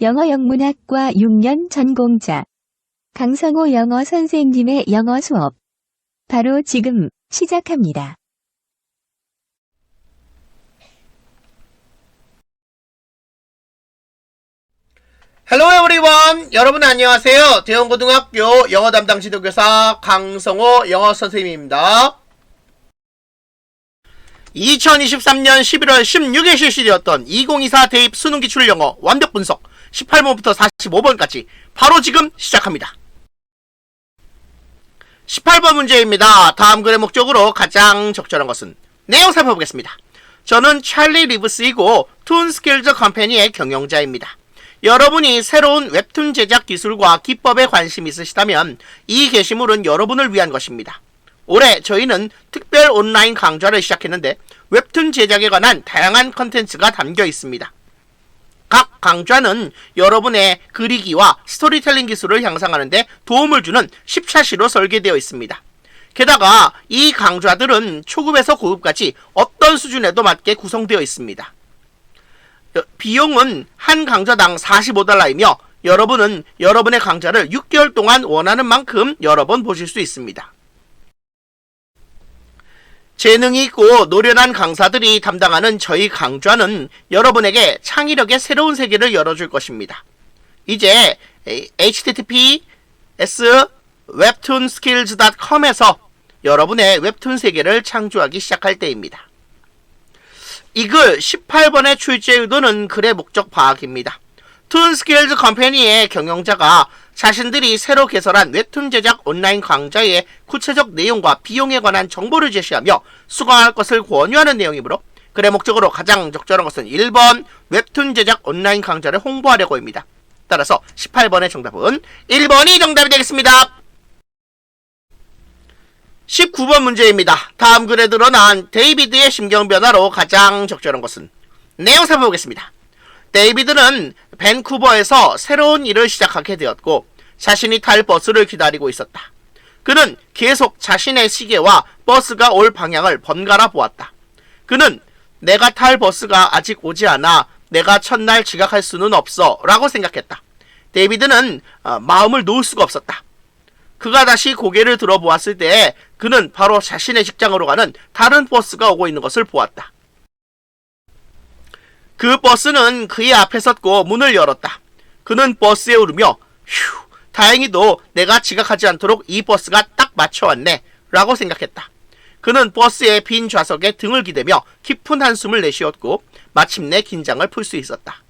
영어영문학과 6년 전공자 강성호 영어 선생님의 영어 수업 바로 지금 시작합니다. Hello everyone! 여러분 안녕하세요. 대원고등학교 영어 담당 지도교사 강성호 영어 선생님입니다. 2023년 11월 16일 실시되었던 2024 대입 수능 기출 영어 완벽 분석 18번부터 45번까지 바로 지금 시작합니다. 18번 문제입니다. 다음 글의 목적으로 가장 적절한 것은 내용 살펴보겠습니다. 저는 찰리 리브스이고 툰스킬즈 컴퍼니의 경영자입니다. 여러분이 새로운 웹툰 제작 기술과 기법에 관심 있으시다면 이 게시물은 여러분을 위한 것입니다. 올해 저희는 특별 온라인 강좌를 시작했는데 웹툰 제작에 관한 다양한 컨텐츠가 담겨 있습니다. 각 강좌는 여러분의 그리기와 스토리텔링 기술을 향상하는 데 도움을 주는 10차시로 설계되어 있습니다. 게다가 이 강좌들은 초급에서 고급까지 어떤 수준에도 맞게 구성되어 있습니다. 비용은 한 강좌당 $45이며 여러분은 여러분의 강좌를 6개월 동안 원하는 만큼 여러 번 보실 수 있습니다. 재능이 있고 노련한 강사들이 담당하는 저희 강좌는 여러분에게 창의력의 새로운 세계를 열어줄 것입니다. 이제 https://webtoonskills.com에서 여러분의 웹툰 세계를 창조하기 시작할 때입니다. 이 글 18번의 출제 의도는 글의 목적 파악입니다. 툰스킬즈 컴퍼니의 경영자가 자신들이 새로 개설한 웹툰 제작 온라인 강좌의 구체적 내용과 비용에 관한 정보를 제시하며 수강할 것을 권유하는 내용이므로 글의 목적으로 가장 적절한 것은 1번 웹툰 제작 온라인 강좌를 홍보하려고입니다. 따라서 18번의 정답은 1번이 정답이 되겠습니다. 19번 문제입니다. 다음 글에 드러난 데이비드의 심경 변화로 가장 적절한 것은 내용 살펴보겠습니다. 데이비드는 밴쿠버에서 새로운 일을 시작하게 되었고 자신이 탈 버스를 기다리고 있었다. 그는 계속 자신의 시계와 버스가 올 방향을 번갈아 보았다. 그는 내가 탈 버스가 아직 오지 않아 내가 첫날 지각할 수는 없어 라고 생각했다. 데이비드는 마음을 놓을 수가 없었다. 그가 다시 고개를 들어보았을 때 그는 바로 자신의 직장으로 가는 다른 버스가 오고 있는 것을 보았다. 그 버스는 그의 앞에 섰고 문을 열었다. 그는 버스에 오르며 휴, 다행히도 내가 지각하지 않도록 이 버스가 딱 맞춰왔네 라고 생각했다. 그는 버스의 빈 좌석에 등을 기대며 깊은 한숨을 내쉬었고 마침내 긴장을 풀 수 있었다.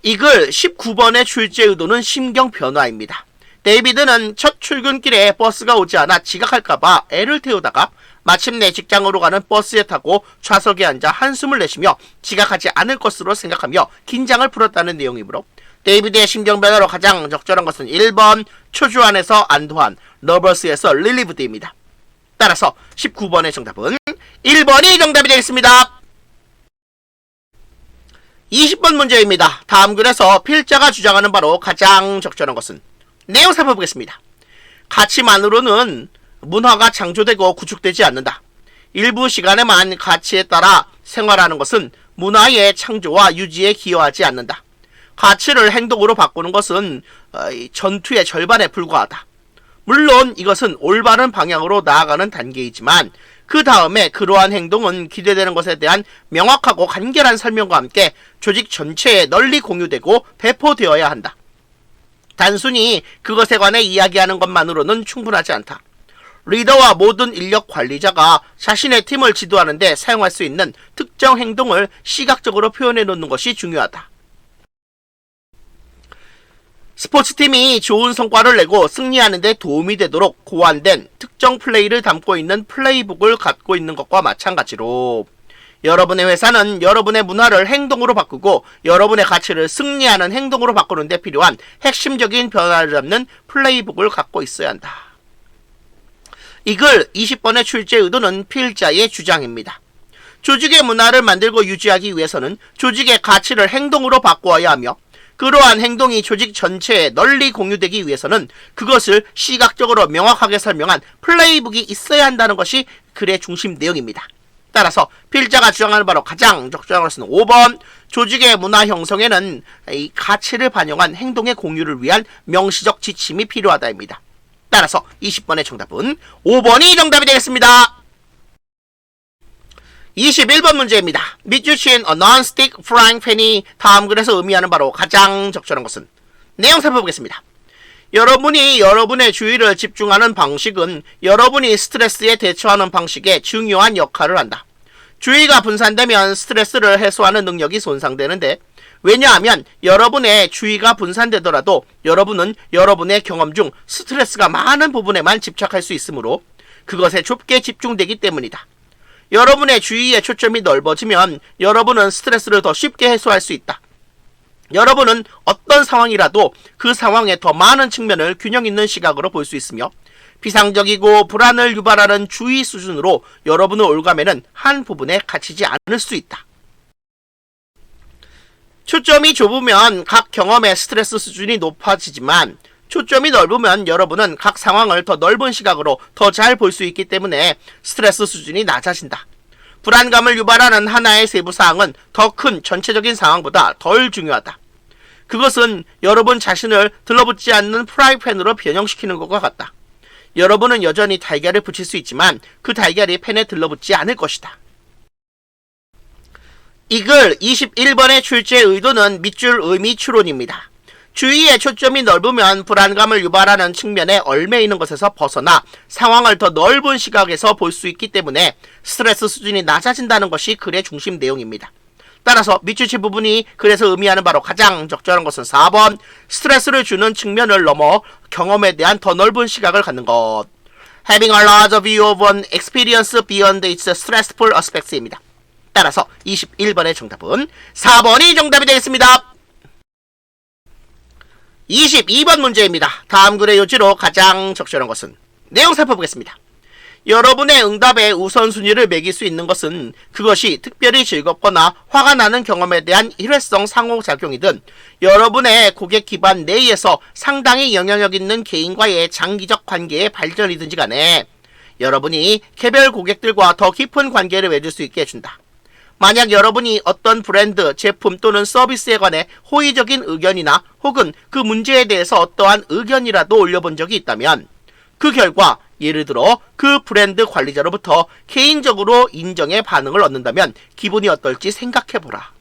이 글 19번의 출제 의도는 심경 변화입니다. 데이비드는 첫 출근길에 버스가 오지 않아 지각할까봐 애를 태우다가 마침내 직장으로 가는 버스에 타고 좌석에 앉아 한숨을 내쉬며 지각하지 않을 것으로 생각하며 긴장을 풀었다는 내용이므로 데이비드의 심경 변화로 가장 적절한 것은 1번 초조한에서 안도한, 너버스에서 릴리브드입니다. 따라서 19번의 정답은 1번이 정답이 되겠습니다. 20번 문제입니다. 다음 글에서 필자가 주장하는 바로 가장 적절한 것은 내용 살펴보겠습니다. 가치만으로는 문화가 창조되고 구축되지 않는다. 일부 시간에만 가치에 따라 생활하는 것은 문화의 창조와 유지에 기여하지 않는다. 가치를 행동으로 바꾸는 것은 전투의 절반에 불과하다. 물론 이것은 올바른 방향으로 나아가는 단계이지만 그 다음에 그러한 행동은 기대되는 것에 대한 명확하고 간결한 설명과 함께 조직 전체에 널리 공유되고 배포되어야 한다. 단순히 그것에 관해 이야기하는 것만으로는 충분하지 않다. 리더와 모든 인력 관리자가 자신의 팀을 지도하는 데 사용할 수 있는 특정 행동을 시각적으로 표현해 놓는 것이 중요하다. 스포츠팀이 좋은 성과를 내고 승리하는 데 도움이 되도록 고안된 특정 플레이를 담고 있는 플레이북을 갖고 있는 것과 마찬가지로 여러분의 회사는 여러분의 문화를 행동으로 바꾸고 여러분의 가치를 승리하는 행동으로 바꾸는 데 필요한 핵심적인 변화를 잡는 플레이북을 갖고 있어야 한다. 이 글 20번의 출제 의도는 필자의 주장입니다. 조직의 문화를 만들고 유지하기 위해서는 조직의 가치를 행동으로 바꾸어야 하며 그러한 행동이 조직 전체에 널리 공유되기 위해서는 그것을 시각적으로 명확하게 설명한 플레이북이 있어야 한다는 것이 글의 중심 내용입니다. 따라서 필자가 주장하는 바로 가장 적절한 것은 5번. 조직의 문화 형성에는 이 가치를 반영한 행동의 공유를 위한 명시적 지침이 필요하다입니다. 따라서 20번의 정답은 5번이 정답이 되겠습니다. 21번 문제입니다. 밑줄치인 a non-stick frying pan이 다음 글에서 의미하는 바로 가장 적절한 것은? 내용 살펴보겠습니다. 여러분이 여러분의 주의를 집중하는 방식은 여러분이 스트레스에 대처하는 방식에 중요한 역할을 한다. 주의가 분산되면 스트레스를 해소하는 능력이 손상되는데, 왜냐하면 여러분의 주의가 분산되더라도 여러분은 여러분의 경험 중 스트레스가 많은 부분에만 집착할 수 있으므로 그것에 좁게 집중되기 때문이다. 여러분의 주의의 초점이 넓어지면 여러분은 스트레스를 더 쉽게 해소할 수 있다. 여러분은 어떤 상황이라도 그 상황의 더 많은 측면을 균형 있는 시각으로 볼 수 있으며 비상적이고 불안을 유발하는 주의 수준으로 여러분의 올가매는 한 부분에 갇히지 않을 수 있다. 초점이 좁으면 각 경험의 스트레스 수준이 높아지지만 초점이 넓으면 여러분은 각 상황을 더 넓은 시각으로 더 잘 볼 수 있기 때문에 스트레스 수준이 낮아진다. 불안감을 유발하는 하나의 세부 사항은 더 큰 전체적인 상황보다 덜 중요하다. 그것은 여러분 자신을 들러붙지 않는 프라이팬으로 변형시키는 것과 같다. 여러분은 여전히 달걀을 붙일 수 있지만 그 달걀이 팬에 들러붙지 않을 것이다. 이 글 21번의 출제 의도는 밑줄 의미 추론입니다. 주의의 초점이 넓으면 불안감을 유발하는 측면에 얽매이는 것에서 벗어나 상황을 더 넓은 시각에서 볼 수 있기 때문에 스트레스 수준이 낮아진다는 것이 글의 중심 내용입니다. 따라서 밑줄치 부분이 글에서 의미하는 바로 가장 적절한 것은 4번. 스트레스를 주는 측면을 넘어 경험에 대한 더 넓은 시각을 갖는 것. Having a larger view of an experience beyond its stressful aspects입니다. 따라서 21번의 정답은 4번이 정답이 되겠습니다. 22번 문제입니다. 다음 글의 요지로 가장 적절한 것은? 내용 살펴보겠습니다. 여러분의 응답에 우선순위를 매길 수 있는 것은 그것이 특별히 즐겁거나 화가 나는 경험에 대한 일회성 상호작용이든 여러분의 고객 기반 내에서 상당히 영향력 있는 개인과의 장기적 관계의 발전이든지 간에 여러분이 개별 고객들과 더 깊은 관계를 맺을 수 있게 해준다. 만약 여러분이 어떤 브랜드, 제품 또는 서비스에 관해 호의적인 의견이나 혹은 그 문제에 대해서 어떠한 의견이라도 올려본 적이 있다면 그 결과 예를 들어 그 브랜드 관리자로부터 개인적으로 인정의 반응을 얻는다면 기분이 어떨지 생각해보라.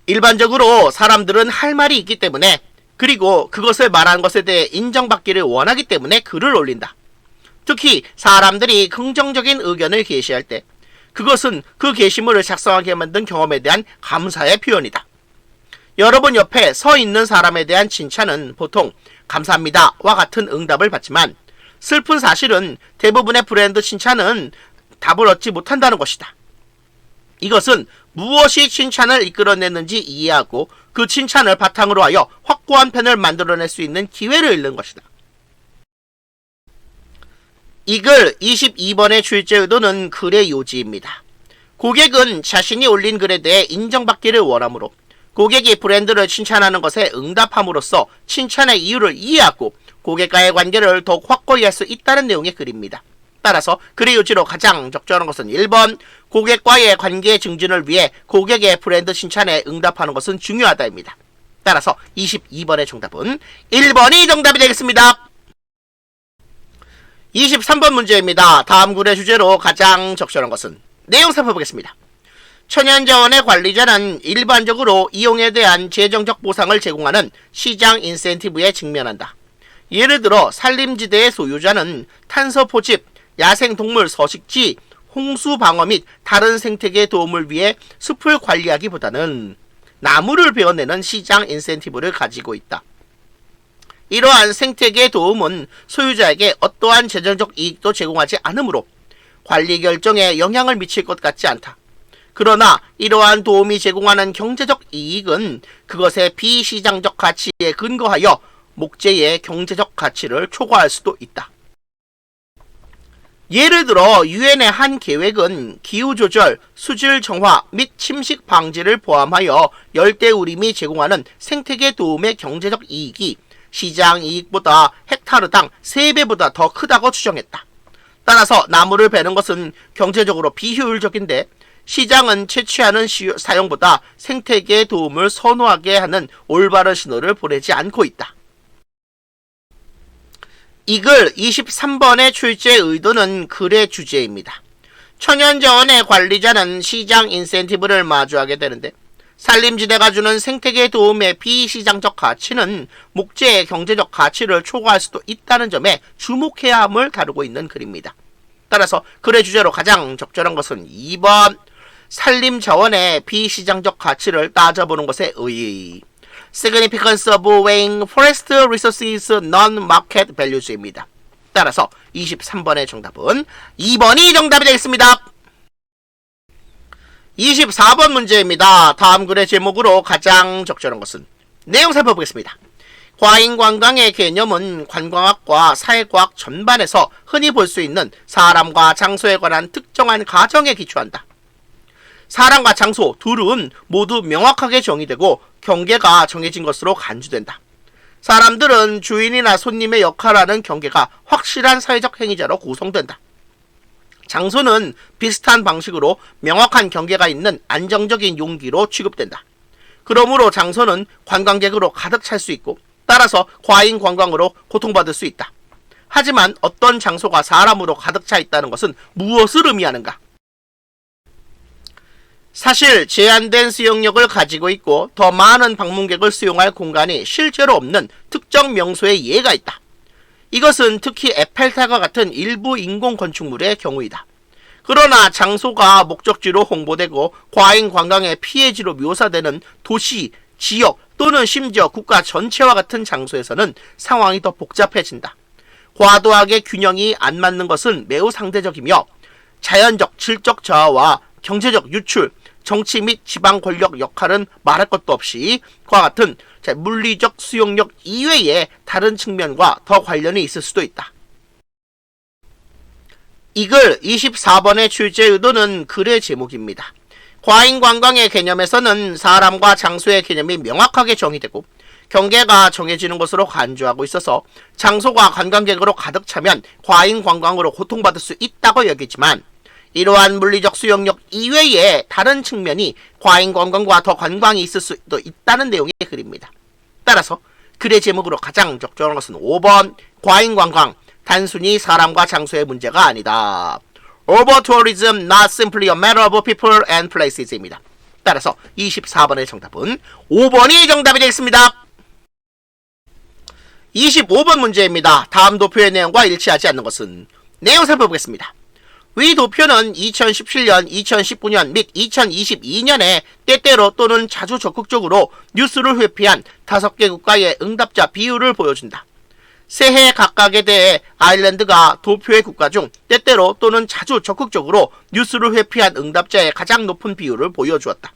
일반적으로 사람들은 할 말이 있기 때문에 그리고 그것을 말한 것에 대해 인정받기를 원하기 때문에 글을 올린다. 특히 사람들이 긍정적인 의견을 게시할 때 그것은 그 게시물을 작성하게 만든 경험에 대한 감사의 표현이다. 여러분 옆에 서 있는 사람에 대한 칭찬은 보통 감사합니다와 같은 응답을 받지만 슬픈 사실은 대부분의 브랜드 칭찬은 답을 얻지 못한다는 것이다. 이것은 무엇이 칭찬을 이끌어냈는지 이해하고 그 칭찬을 바탕으로 하여 확고한 편을 만들어낼 수 있는 기회를 잃는 것이다. 이 글 22번의 출제 의도는 글의 요지입니다. 고객은 자신이 올린 글에 대해 인정받기를 원하므로 고객이 브랜드를 칭찬하는 것에 응답함으로써 칭찬의 이유를 이해하고 고객과의 관계를 더욱 확고히 할 수 있다는 내용의 글입니다. 따라서 글의 요지로 가장 적절한 것은 1번. 고객과의 관계 증진을 위해 고객의 브랜드 칭찬에 응답하는 것은 중요하다입니다. 따라서 22번의 정답은 1번이 정답이 되겠습니다. 23번 문제입니다. 다음 글의 주제로 가장 적절한 것은? 내용 살펴보겠습니다. 천연자원의 관리자는 일반적으로 이용에 대한 재정적 보상을 제공하는 시장 인센티브에 직면한다. 예를 들어 산림지대의 소유자는 탄소 포집, 야생동물 서식지, 홍수 방어 및 다른 생태계 도움을 위해 숲을 관리하기보다는 나무를 베어내는 시장 인센티브를 가지고 있다. 이러한 생태계 도움은 소유자에게 어떠한 재정적 이익도 제공하지 않으므로 관리 결정에 영향을 미칠 것 같지 않다. 그러나 이러한 도움이 제공하는 경제적 이익은 그것의 비시장적 가치에 근거하여 목재의 경제적 가치를 초과할 수도 있다. 예를 들어 유엔의 한 계획은 기후조절, 수질 정화 및 침식 방지를 포함하여 열대우림이 제공하는 생태계 도움의 경제적 이익이 시장 이익보다 헥타르당 3배보다 더 크다고 추정했다. 따라서 나무를 베는 것은 경제적으로 비효율적인데 시장은 채취하는 사용보다 생태계의 도움을 선호하게 하는 올바른 신호를 보내지 않고 있다. 이글 23번의 출제 의도는 글의 주제입니다. 천연자원의 관리자는 시장 인센티브를 마주하게 되는데 산림지대가 주는 생태계 도움의 비시장적 가치는 목재의 경제적 가치를 초과할 수도 있다는 점에 주목해야 함을 다루고 있는 글입니다. 따라서 글의 주제로 가장 적절한 것은 2번 산림자원의 비시장적 가치를 따져보는 것에 의의 Significance of weighing forest resources non-market values입니다. 따라서 23번의 정답은 2번이 정답이 되겠습니다. 24번 문제입니다. 다음 글의 제목으로 가장 적절한 것은 내용 살펴보겠습니다. 과잉관광의 개념은 관광학과 사회과학 전반에서 흔히 볼 수 있는 사람과 장소에 관한 특정한 가정에 기초한다. 사람과 장소 둘은 모두 명확하게 정의되고 경계가 정해진 것으로 간주된다. 사람들은 주인이나 손님의 역할하는 경계가 확실한 사회적 행위자로 구성된다. 장소는 비슷한 방식으로 명확한 경계가 있는 안정적인 용기로 취급된다. 그러므로 장소는 관광객으로 가득 찰 수 있고 따라서 과잉 관광으로 고통받을 수 있다. 하지만 어떤 장소가 사람으로 가득 차 있다는 것은 무엇을 의미하는가? 사실 제한된 수용력을 가지고 있고 더 많은 방문객을 수용할 공간이 실제로 없는 특정 명소의 예가 있다. 이것은 특히 에펠탑과 같은 일부 인공 건축물의 경우이다. 그러나 장소가 목적지로 홍보되고 과잉 관광의 피해지로 묘사되는 도시, 지역 또는 심지어 국가 전체와 같은 장소에서는 상황이 더 복잡해진다. 과도하게 균형이 안 맞는 것은 매우 상대적이며 자연적, 질적 저하와 경제적 유출, 정치 및 지방 권력 역할은 말할 것도 없이 그와 같은 물리적 수용력 이외의 다른 측면과 더 관련이 있을 수도 있다. 이 글 24번의 출제 의도는 글의 제목입니다. 과잉 관광의 개념에서는 사람과 장소의 개념이 명확하게 정의되고 경계가 정해지는 것으로 간주하고 있어서 장소가 관광객으로 가득 차면 과잉 관광으로 고통받을 수 있다고 여기지만 이러한 물리적 수용력 이외의 다른 측면이 과잉 관광과 더 관광이 있을 수도 있다는 내용의 글입니다. 따라서 글의 제목으로 가장 적절한 것은 5번 과잉 관광, 단순히 사람과 장소의 문제가 아니다. Over-tourism, not simply a matter of people and places입니다. 따라서 24번의 정답은 5번이 정답이 되겠습니다. 25번 문제입니다. 다음 도표의 내용과 일치하지 않는 것은 내용 살펴보겠습니다. 위 도표는 2017년, 2019년 및 2022년에 때때로 또는 자주 적극적으로 뉴스를 회피한 5개 국가의 응답자 비율을 보여준다. 새해 각각에 대해 아일랜드가 도표의 국가 중 때때로 또는 자주 적극적으로 뉴스를 회피한 응답자의 가장 높은 비율을 보여주었다.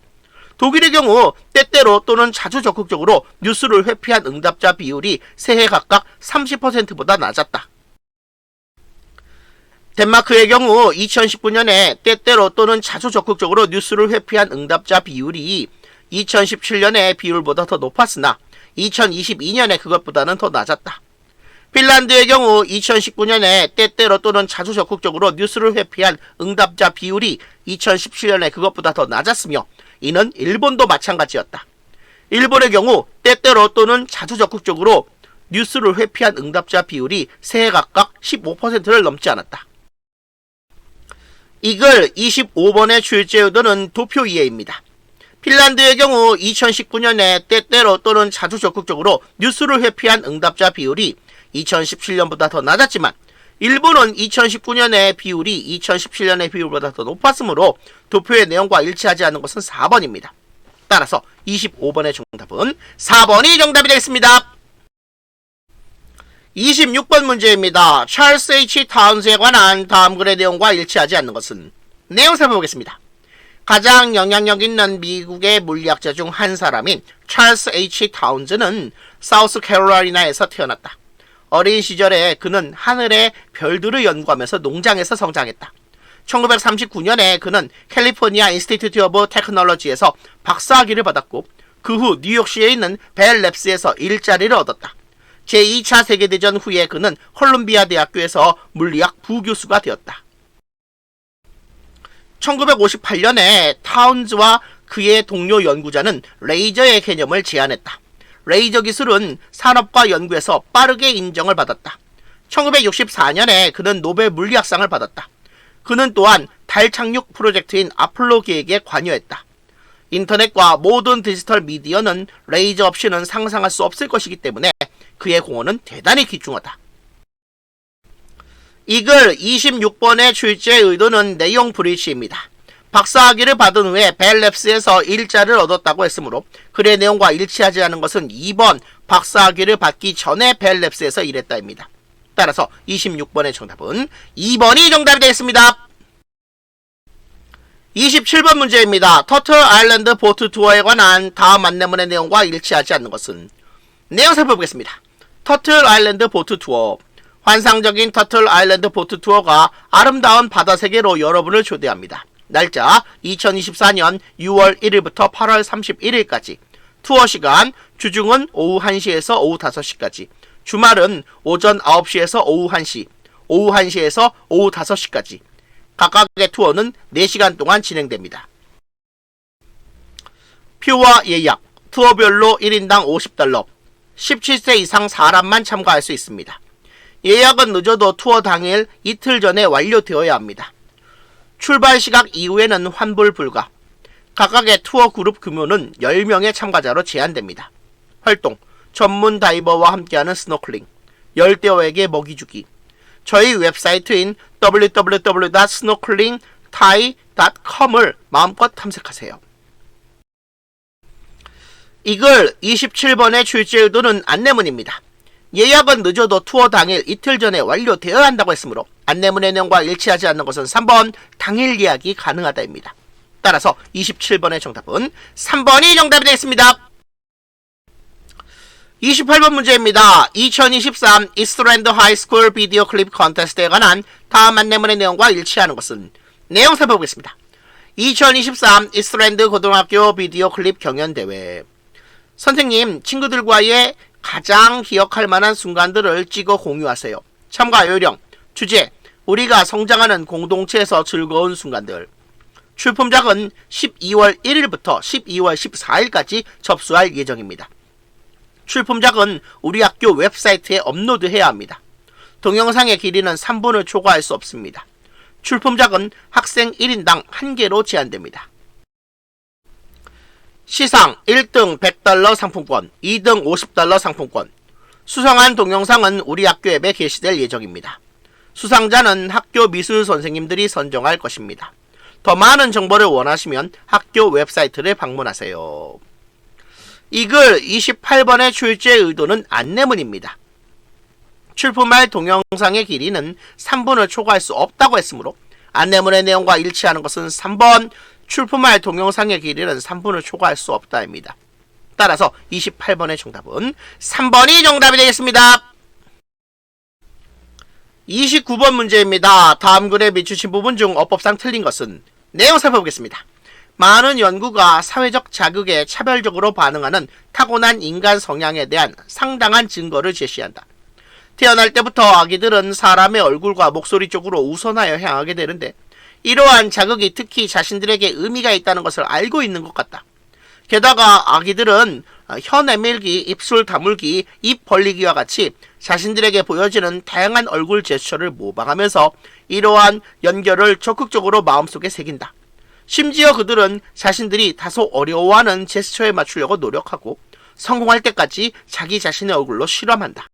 독일의 경우 때때로 또는 자주 적극적으로 뉴스를 회피한 응답자 비율이 새해 각각 30%보다 낮았다. 덴마크의 경우 2019년에 때때로 또는 자주 적극적으로 뉴스를 회피한 응답자 비율이 2017년의 비율보다 더 높았으나 2022년에 그것보다는 더 낮았다. 핀란드의 경우 2019년에 때때로 또는 자주 적극적으로 뉴스를 회피한 응답자 비율이 2017년에 그것보다 더 낮았으며 이는 일본도 마찬가지였다. 일본의 경우 때때로 또는 자주 적극적으로 뉴스를 회피한 응답자 비율이 새해 각각 15%를 넘지 않았다. 이 글 25번의 출제 의도는 도표 이해입니다. 핀란드의 경우 2019년에 때때로 또는 자주 적극적으로 뉴스를 회피한 응답자 비율이 2017년보다 더 낮았지만 일본은 2019년의 비율이 2017년의 비율보다 더 높았으므로 도표의 내용과 일치하지 않는 것은 4번입니다. 따라서 25번의 정답은 4번이 정답이 되겠습니다. 26번 문제입니다. 찰스 H. 타운스에 관한 다음 글의 내용과 일치하지 않는 것은 내용 살펴보겠습니다. 가장 영향력 있는 미국의 물리학자 중 한 사람인 찰스 H. 타운스는 사우스캐롤라이나에서 태어났다. 어린 시절에 그는 하늘의 별들을 연구하면서 농장에서 성장했다. 1939년에 그는 캘리포니아 인스티튜트 오브 테크놀로지에서 박사학위를 받았고 그 후 뉴욕시에 있는 벨 랩스에서 일자리를 얻었다. 제2차 세계대전 후에 그는 콜롬비아 대학교에서 물리학 부교수가 되었다. 1958년에 타운즈와 그의 동료 연구자는 레이저의 개념을 제안했다. 레이저 기술은 산업과 연구에서 빠르게 인정을 받았다. 1964년에 그는 노벨 물리학상을 받았다. 그는 또한 달 착륙 프로젝트인 아폴로 계획에 관여했다. 인터넷과 모든 디지털 미디어는 레이저 없이는 상상할 수 없을 것이기 때문에 그의 공헌은 대단히 귀중하다. 이글 26번의 출제 의도는 내용 브리치입니다. 박사학위를 받은 후에 벨랩스에서 일자를 얻었다고 했으므로 글의 내용과 일치하지 않은 것은 2번 박사학위를 받기 전에 벨랩스에서 일했다입니다. 따라서 26번의 정답은 2번이 정답이 되겠습니다. 27번 문제입니다. 터틀 아일랜드 보트 투어에 관한 다음 안내문의 내용과 일치하지 않는 것은? 내용 살펴보겠습니다. 터틀 아일랜드 보트 투어. 환상적인 터틀 아일랜드 보트 투어가 아름다운 바다 세계로 여러분을 초대합니다. 날짜 2024년 6월 1일부터 8월 31일까지. 투어 시간 주중은 오후 1시에서 오후 5시까지. 주말은 오전 9시에서 오후 1시, 오후 1시에서 오후 5시까지. 각각의 투어는 4시간 동안 진행됩니다. 표와 예약, 투어별로 1인당 $50, 17세 이상 사람만 참가할 수 있습니다. 예약은 늦어도 투어 당일 이틀 전에 완료되어야 합니다. 출발 시각 이후에는 환불 불가. 각각의 투어 그룹 규모는 10명의 참가자로 제한됩니다. 활동, 전문 다이버와 함께하는 스노클링, 열대어에게 먹이 주기. 저희 웹사이트인 www.snorkelingthai.com을 마음껏 탐색하세요. 이글 27번의 출제 의도는 안내문입니다. 예약은 늦어도 투어 당일 이틀 전에 완료되어야 한다고 했으므로 안내문의 내용과 일치하지 않는 것은 3번 당일 예약이 가능하다입니다. 따라서 27번의 정답은 3번이 정답이 되겠습니다. 28번 문제입니다. 2023 이스트랜드 하이스쿨 비디오 클립 컨테스트에 관한 다음 안내문의 내용과 일치하는 것은? 내용 살펴보겠습니다. 2023 이스트랜드 고등학교 비디오 클립 경연대회. 선생님, 친구들과의 가장 기억할 만한 순간들을 찍어 공유하세요. 참가 요령, 주제, 우리가 성장하는 공동체에서 즐거운 순간들. 출품작은 12월 1일부터 12월 14일까지 접수할 예정입니다. 출품작은 우리 학교 웹사이트에 업로드해야 합니다. 동영상의 길이는 3분을 초과할 수 없습니다. 출품작은 학생 1인당 1개로 제한됩니다. 시상 1등 $100 상품권, 2등 $50 상품권. 수상한 동영상은 우리 학교 앱에 게시될 예정입니다. 수상자는 학교 미술 선생님들이 선정할 것입니다. 더 많은 정보를 원하시면 학교 웹사이트를 방문하세요. 이글 28번의 출제 의도는 안내문입니다. 출품할 동영상의 길이는 3분을 초과할 수 없다고 했으므로 안내문의 내용과 일치하는 것은 3번 출품할 동영상의 길이는 3분을 초과할 수 없다입니다. 따라서 28번의 정답은 3번이 정답이 되겠습니다. 29번 문제입니다. 다음 글에 비추신 부분 중 어법상 틀린 것은? 내용 살펴보겠습니다. 많은 연구가 사회적 자극에 차별적으로 반응하는 타고난 인간 성향에 대한 상당한 증거를 제시한다. 태어날 때부터 아기들은 사람의 얼굴과 목소리 쪽으로 우선하여 향하게 되는데 이러한 자극이 특히 자신들에게 의미가 있다는 것을 알고 있는 것 같다. 게다가 아기들은 혀 내밀기, 입술 다물기, 입 벌리기와 같이 자신들에게 보여지는 다양한 얼굴 제스처를 모방하면서 이러한 연결을 적극적으로 마음속에 새긴다. 심지어 그들은 자신들이 다소 어려워하는 제스처에 맞추려고 노력하고 성공할 때까지 자기 자신의 얼굴로 실험한다.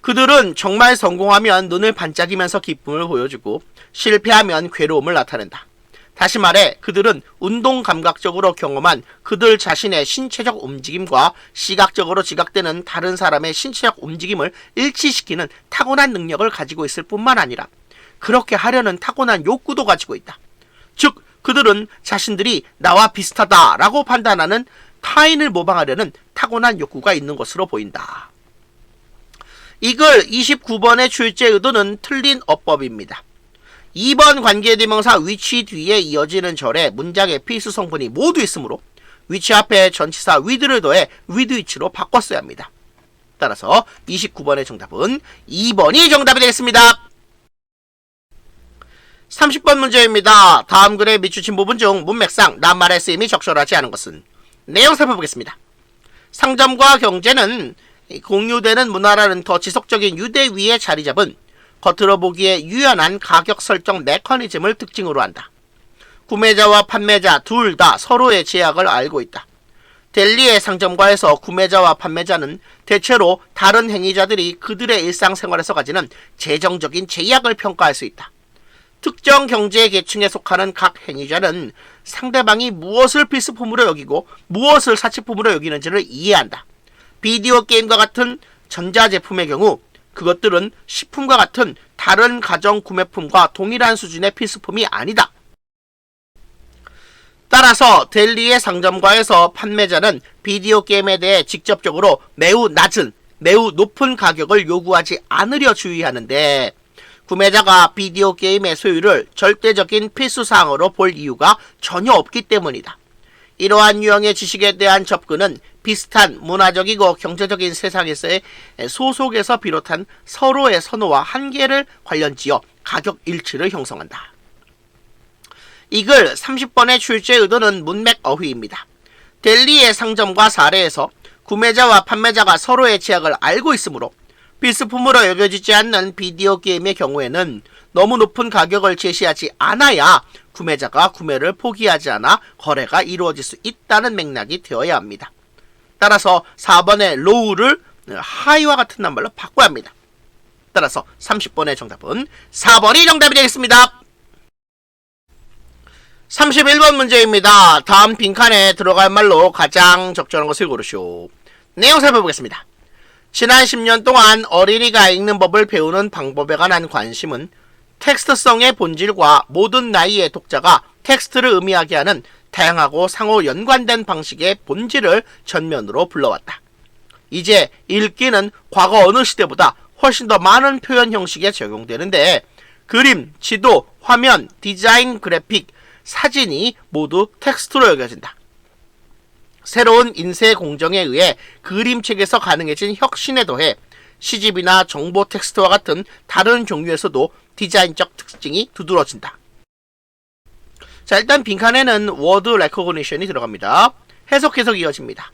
그들은 정말 성공하면 눈을 반짝이면서 기쁨을 보여주고 실패하면 괴로움을 나타낸다. 다시 말해 그들은 운동 감각적으로 경험한 그들 자신의 신체적 움직임과 시각적으로 지각되는 다른 사람의 신체적 움직임을 일치시키는 타고난 능력을 가지고 있을 뿐만 아니라 그렇게 하려는 타고난 욕구도 가지고 있다. 즉 그들은 자신들이 나와 비슷하다라고 판단하는 타인을 모방하려는 타고난 욕구가 있는 것으로 보인다. 이글 29번의 출제 의도는 틀린 어법입니다. 2번 관계대명사 위치 뒤에 이어지는 절에 문장의 필수 성분이 모두 있으므로 위치 앞에 전치사 with를 더해 withwhich로 바꿨어야 합니다. 따라서 29번의 정답은 2번이 정답이 되겠습니다. 30번 문제입니다. 다음 글의 밑줄친 부분 중 문맥상 낱말의 쓰임이 적절하지 않은 것은? 내용 살펴보겠습니다. 상점과 경제는 공유되는 문화라는 더 지속적인 유대 위에 자리 잡은 겉으로 보기에 유연한 가격 설정 메커니즘을 특징으로 한다. 구매자와 판매자 둘 다 서로의 제약을 알고 있다. 델리의 상점가에서 구매자와 판매자는 대체로 다른 행위자들이 그들의 일상생활에서 가지는 재정적인 제약을 평가할 수 있다. 특정 경제 계층에 속하는 각 행위자는 상대방이 무엇을 필수품으로 여기고 무엇을 사치품으로 여기는지를 이해한다. 비디오 게임과 같은 전자제품의 경우 그것들은 식품과 같은 다른 가정 구매품과 동일한 수준의 필수품이 아니다. 따라서 델리의 상점가에서 판매자는 비디오 게임에 대해 직접적으로 매우 낮은, 매우 높은 가격을 요구하지 않으려 주의하는데 구매자가 비디오 게임의 소유를 절대적인 필수사항으로 볼 이유가 전혀 없기 때문이다. 이러한 유형의 지식에 대한 접근은 비슷한 문화적이고 경제적인 세상에서의 소속에서 비롯한 서로의 선호와 한계를 관련지어 가격 일치를 형성한다. 이 글 30번의 출제 의도는 문맥 어휘입니다. 델리의 상점과 사례에서 구매자와 판매자가 서로의 제약을 알고 있으므로 필수품으로 여겨지지 않는 비디오 게임의 경우에는 너무 높은 가격을 제시하지 않아야 구매자가 구매를 포기하지 않아 거래가 이루어질 수 있다는 맥락이 되어야 합니다. 따라서 4번의 low를 high와 같은 낱말로 바꿔야 합니다. 따라서 30번의 정답은 4번이 정답이 되겠습니다. 31번 문제입니다. 다음 빈칸에 들어갈 말로 가장 적절한 것을 고르시오. 내용 살펴보겠습니다. 지난 10년 동안 어린이가 읽는 법을 배우는 방법에 관한 관심은 텍스트성의 본질과 모든 나이의 독자가 텍스트를 의미하게 하는 다양하고 상호 연관된 방식의 본질을 전면으로 불러왔다. 이제 읽기는 과거 어느 시대보다 훨씬 더 많은 표현 형식에 적용되는데 그림, 지도, 화면, 디자인, 그래픽, 사진이 모두 텍스트로 여겨진다. 새로운 인쇄 공정에 의해 그림책에서 가능해진 혁신에 더해 시집이나 정보 텍스트와 같은 다른 종류에서도 디자인적 특징이 두드러진다. 자, 일단 빈칸에는 워드 레코그니션이 들어갑니다. 해석 이어집니다.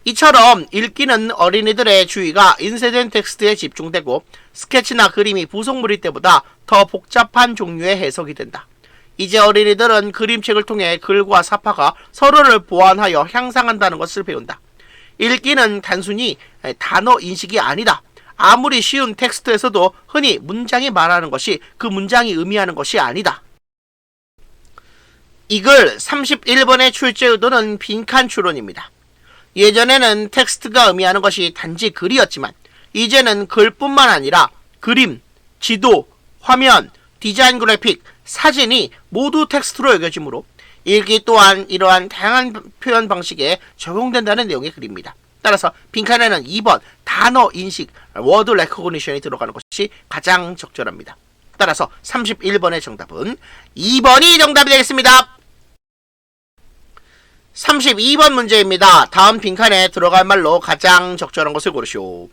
이처럼 읽기는 어린이들의 주의가 인쇄된 텍스트에 집중되고 스케치나 그림이 부속물일 때보다 더 복잡한 종류의 해석이 된다. 이제 어린이들은 그림책을 통해 글과 사파가 서로를 보완하여 향상한다는 것을 배운다. 읽기는 단순히 단어 인식이 아니다. 아무리 쉬운 텍스트에서도 흔히 문장이 말하는 것이 그 문장이 의미하는 것이 아니다. 이 글 31번의 출제 의도는 빈칸 추론입니다. 예전에는 텍스트가 의미하는 것이 단지 글이었지만 이제는 글뿐만 아니라 그림, 지도, 화면, 디자인 그래픽, 사진이 모두 텍스트로 여겨지므로 읽기 또한 이러한 다양한 표현 방식에 적용된다는 내용의 글입니다. 따라서 빈칸에는 2번 단어 인식, 워드 레코그니션이 들어가는 것이 가장 적절합니다. 따라서 31번의 정답은 2번이 정답이 되겠습니다. 32번 문제입니다. 다음 빈칸에 들어갈 말로 가장 적절한 것을 고르시오.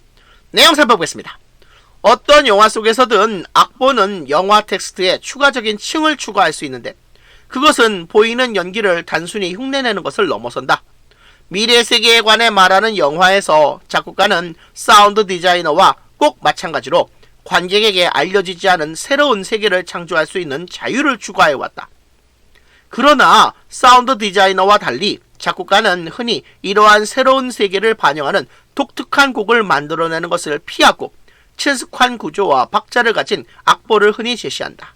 내용 살펴보겠습니다. 어떤 영화 속에서든 악보는 영화 텍스트에 추가적인 층을 추가할 수 있는데 그것은 보이는 연기를 단순히 흉내내는 것을 넘어선다. 미래 세계에 관해 말하는 영화에서 작곡가는 사운드 디자이너와 꼭 마찬가지로 관객에게 알려지지 않은 새로운 세계를 창조할 수 있는 자유를 추가해왔다. 그러나 사운드 디자이너와 달리 작곡가는 흔히 이러한 새로운 세계를 반영하는 독특한 곡을 만들어내는 것을 피하고 친숙한 구조와 박자를 가진 악보를 흔히 제시한다.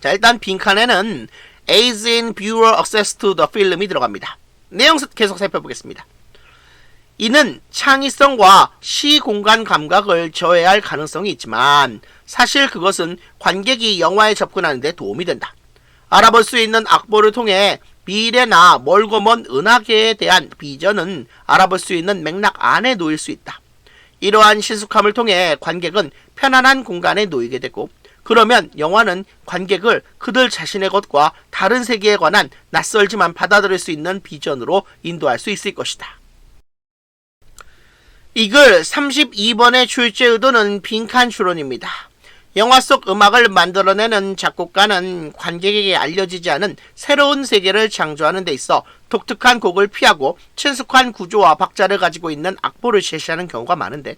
자, 일단 빈칸에는 Aids in viewer access to the film이 들어갑니다. 내용 계속 살펴보겠습니다. 이는 창의성과 시공간 감각을 저해할 가능성이 있지만 사실 그것은 관객이 영화에 접근하는 데 도움이 된다. 알아볼 수 있는 악보를 통해 미래나 멀고 먼 은하계에 대한 비전은 알아볼 수 있는 맥락 안에 놓일 수 있다. 이러한 신숙함을 통해 관객은 편안한 공간에 놓이게 되고 그러면 영화는 관객을 그들 자신의 것과 다른 세계에 관한 낯설지만 받아들일 수 있는 비전으로 인도할 수 있을 것이다. 이글 32번의 출제 의도는 빈칸 추론입니다. 영화 속 음악을 만들어내는 작곡가는 관객에게 알려지지 않은 새로운 세계를 창조하는 데 있어 독특한 곡을 피하고 친숙한 구조와 박자를 가지고 있는 악보를 제시하는 경우가 많은데,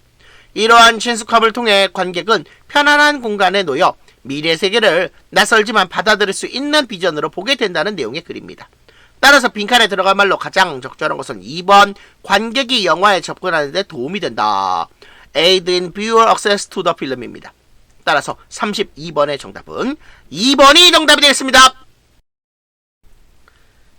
이러한 친숙함을 통해 관객은 편안한 공간에 놓여 미래 세계를 낯설지만 받아들일 수 있는 비전으로 보게 된다는 내용의 글입니다. 따라서 빈칸에 들어갈 말로 가장 적절한 것은 2번, 관객이 영화에 접근하는 데 도움이 된다. Aid in viewer access to the film입니다. 따라서 32번의 정답은 2번이 정답이 되겠습니다.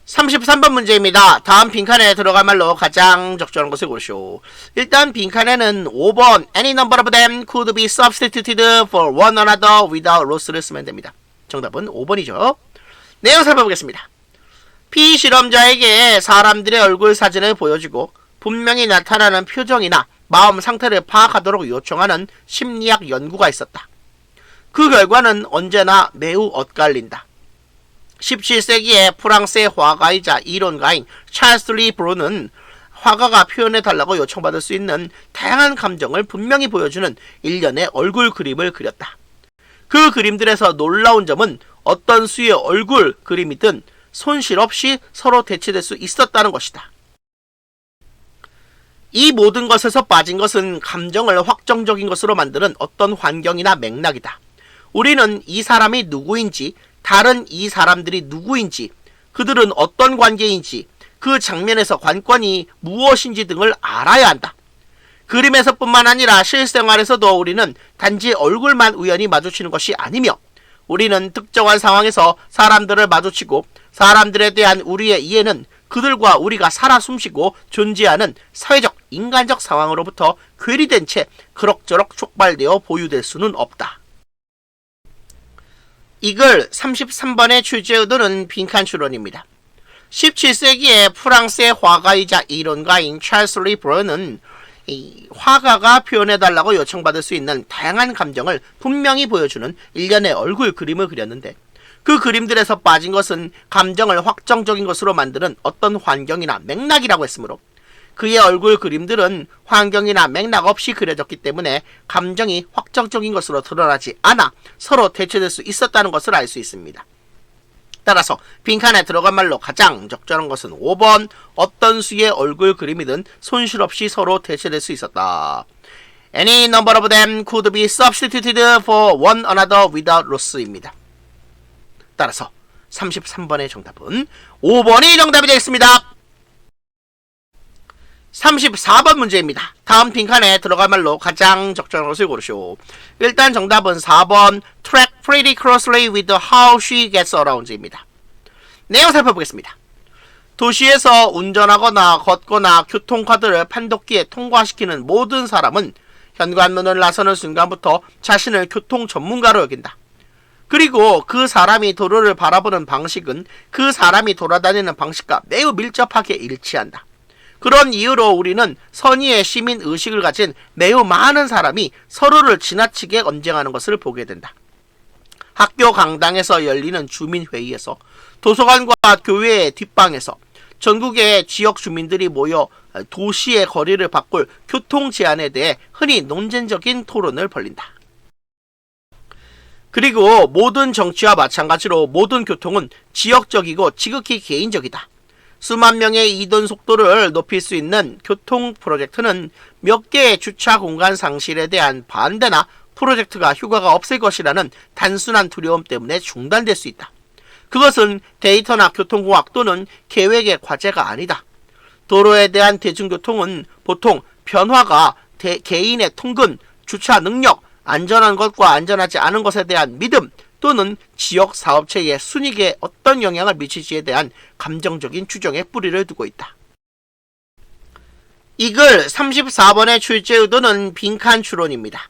33번 문제입니다. 다음 빈칸에 들어갈 말로 가장 적절한 것을 고르시오. 일단 빈칸에는 5번 Any number of them could be substituted for one another without loss를 쓰면 됩니다. 정답은 5번이죠. 내용 살펴보겠습니다. 피실험자에게 사람들의 얼굴 사진을 보여주고 분명히 나타나는 표정이나 마음 상태를 파악하도록 요청하는 심리학 연구가 있었다. 그 결과는 언제나 매우 엇갈린다. 17세기의 프랑스의 화가이자 이론가인 찰스 리 브로는 화가가 표현해달라고 요청받을 수 있는 다양한 감정을 분명히 보여주는 일련의 얼굴 그림을 그렸다. 그 그림들에서 놀라운 점은 어떤 수의 얼굴 그림이든 손실 없이 서로 대체될 수 있었다는 것이다. 이 모든 것에서 빠진 것은 감정을 확정적인 것으로 만드는 어떤 환경이나 맥락이다. 우리는 이 사람이 누구인지, 다른 이 사람들이 누구인지, 그들은 어떤 관계인지, 그 장면에서 관건이 무엇인지 등을 알아야 한다. 그림에서뿐만 아니라 실생활에서도 우리는 단지 얼굴만 우연히 마주치는 것이 아니며, 우리는 특정한 상황에서 사람들을 마주치고 사람들에 대한 우리의 이해는 그들과 우리가 살아 숨쉬고 존재하는 사회적, 인간적 상황으로부터 괴리된 채 그럭저럭 촉발되어 보유될 수는 없다. 이글 33번의 출제 의도는 빈칸 추론입니다. 17세기의 프랑스의 화가이자 이론가인 찰스 리 브로는 화가가 표현해달라고 요청받을 수 있는 다양한 감정을 분명히 보여주는 일련의 얼굴 그림을 그렸는데, 그 그림들에서 빠진 것은 감정을 확정적인 것으로 만드는 어떤 환경이나 맥락이라고 했으므로, 그의 얼굴 그림들은 환경이나 맥락 없이 그려졌기 때문에 감정이 확정적인 것으로 드러나지 않아 서로 대체될 수 있었다는 것을 알 수 있습니다. 따라서 빈칸에 들어간 말로 가장 적절한 것은 5번, 어떤 수의 얼굴 그림이든 손실 없이 서로 대체될 수 있었다. Any number of them could be substituted for one another without loss입니다. 따라서 33번의 정답은 5번이 정답이 되겠습니다. 34번 문제입니다. 다음 빈칸에 들어갈 말로 가장 적절한 것을 고르시오. 일단 정답은 4번 Track pretty closely with how she gets around입니다. 내용 살펴보겠습니다. 도시에서 운전하거나 걷거나 교통카드를 판독기에 통과시키는 모든 사람은 현관문을 나서는 순간부터 자신을 교통 전문가로 여긴다. 그리고 그 사람이 도로를 바라보는 방식은 그 사람이 돌아다니는 방식과 매우 밀접하게 일치한다. 그런 이유로 우리는 선의의 시민 의식을 가진 매우 많은 사람이 서로를 지나치게 언쟁하는 것을 보게 된다. 학교 강당에서 열리는 주민회의에서, 도서관과 교회의 뒷방에서, 전국의 지역 주민들이 모여 도시의 거리를 바꿀 교통 제한에 대해 흔히 논쟁적인 토론을 벌린다. 그리고 모든 정치와 마찬가지로 모든 교통은 지역적이고 지극히 개인적이다. 수만 명의 이동 속도를 높일 수 있는 교통 프로젝트는 몇 개의 주차 공간 상실에 대한 반대나 프로젝트가 효과가 없을 것이라는 단순한 두려움 때문에 중단될 수 있다. 그것은 데이터나 교통공학 또는 계획의 과제가 아니다. 도로에 대한 대중교통은 보통 변화가 개인의 통근, 주차 능력, 안전한 것과 안전하지 않은 것에 대한 믿음 또는 지역 사업체의 순익에 어떤 영향을 미칠지에 대한 감정적인 추정에 뿌리를 두고 있다. 이글 34번의 출제 의도는 빈칸 추론입니다.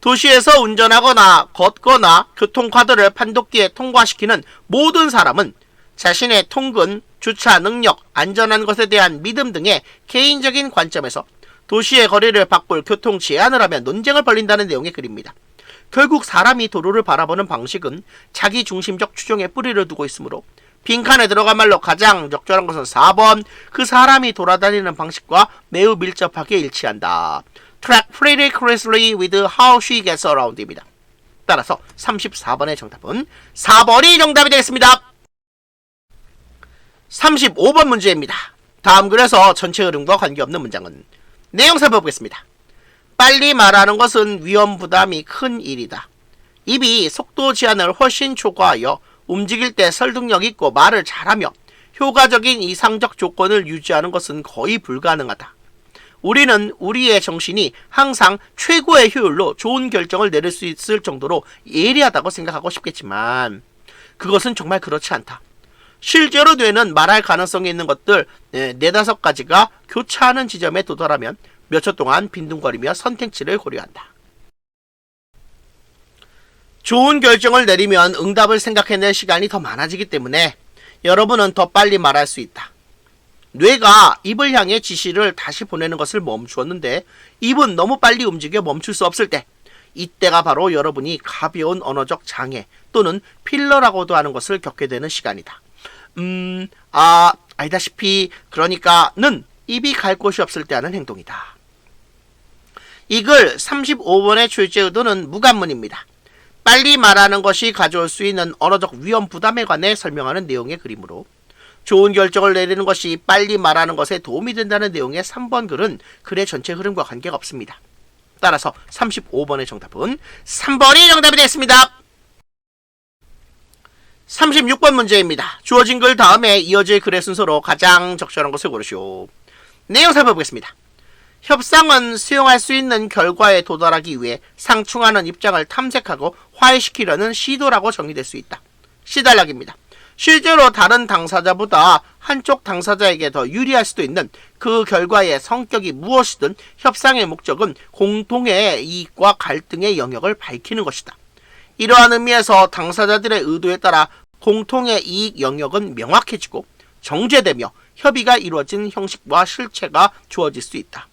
도시에서 운전하거나 걷거나 교통카드를 판독기에 통과시키는 모든 사람은 자신의 통근, 주차 능력, 안전한 것에 대한 믿음 등의 개인적인 관점에서 도시의 거리를 바꿀 교통 제한을 하며 논쟁을 벌린다는 내용의 글입니다. 결국 사람이 도로를 바라보는 방식은 자기 중심적 추종에 뿌리를 두고 있으므로 빈칸에 들어간 말로 가장 적절한 것은 4번. 그 사람이 돌아다니는 방식과 매우 밀접하게 일치한다. Track pretty closely with how she gets around 입니다. 따라서 34번의 정답은 4번이 정답이 되겠습니다. 35번 문제입니다. 다음 글에서 전체 흐름과 관계없는 문장은 내용 살펴보겠습니다. 빨리 말하는 것은 위험 부담이 큰 일이다. 입이 속도 제한을 훨씬 초과하여 움직일 때 설득력 있고 말을 잘하며 효과적인 이상적 조건을 유지하는 것은 거의 불가능하다. 우리는 우리의 정신이 항상 최고의 효율로 좋은 결정을 내릴 수 있을 정도로 예리하다고 생각하고 싶겠지만 그것은 정말 그렇지 않다. 실제로 뇌는 말할 가능성이 있는 것들 4-5가지가 교차하는 지점에 도달하면 몇 초 동안 빈둥거리며 선택지를 고려한다. 좋은 결정을 내리면 응답을 생각해낼 시간이 더 많아지기 때문에 여러분은 더 빨리 말할 수 있다. 뇌가 입을 향해 지시를 다시 보내는 것을 멈추었는데 입은 너무 빨리 움직여 멈출 수 없을 때, 이때가 바로 여러분이 가벼운 언어적 장애 또는 필러라고도 하는 것을 겪게 되는 시간이다. 알다시피 그러니까는 입이 갈 곳이 없을 때 하는 행동이다. 이 글 35번의 출제 의도는 무관문입니다. 빨리 말하는 것이 가져올 수 있는 언어적 위험 부담에 관해 설명하는 내용의 그림으로 좋은 결정을 내리는 것이 빨리 말하는 것에 도움이 된다는 내용의 3번 글은 글의 전체 흐름과 관계가 없습니다. 따라서 35번의 정답은 3번이 정답이 되겠습니다. 36번 문제입니다. 주어진 글 다음에 이어질 글의 순서로 가장 적절한 것을 고르시오. 내용 살펴보겠습니다. 협상은 수용할 수 있는 결과에 도달하기 위해 상충하는 입장을 탐색하고 화해시키려는 시도라고 정의될 수 있다. 시달락입니다. 실제로 다른 당사자보다 한쪽 당사자에게 더 유리할 수도 있는 그 결과의 성격이 무엇이든 협상의 목적은 공동의 이익과 갈등의 영역을 밝히는 것이다. 이러한 의미에서 당사자들의 의도에 따라 공통의 이익 영역은 명확해지고 정제되며 협의가 이루어진 형식과 실체가 주어질 수 있다.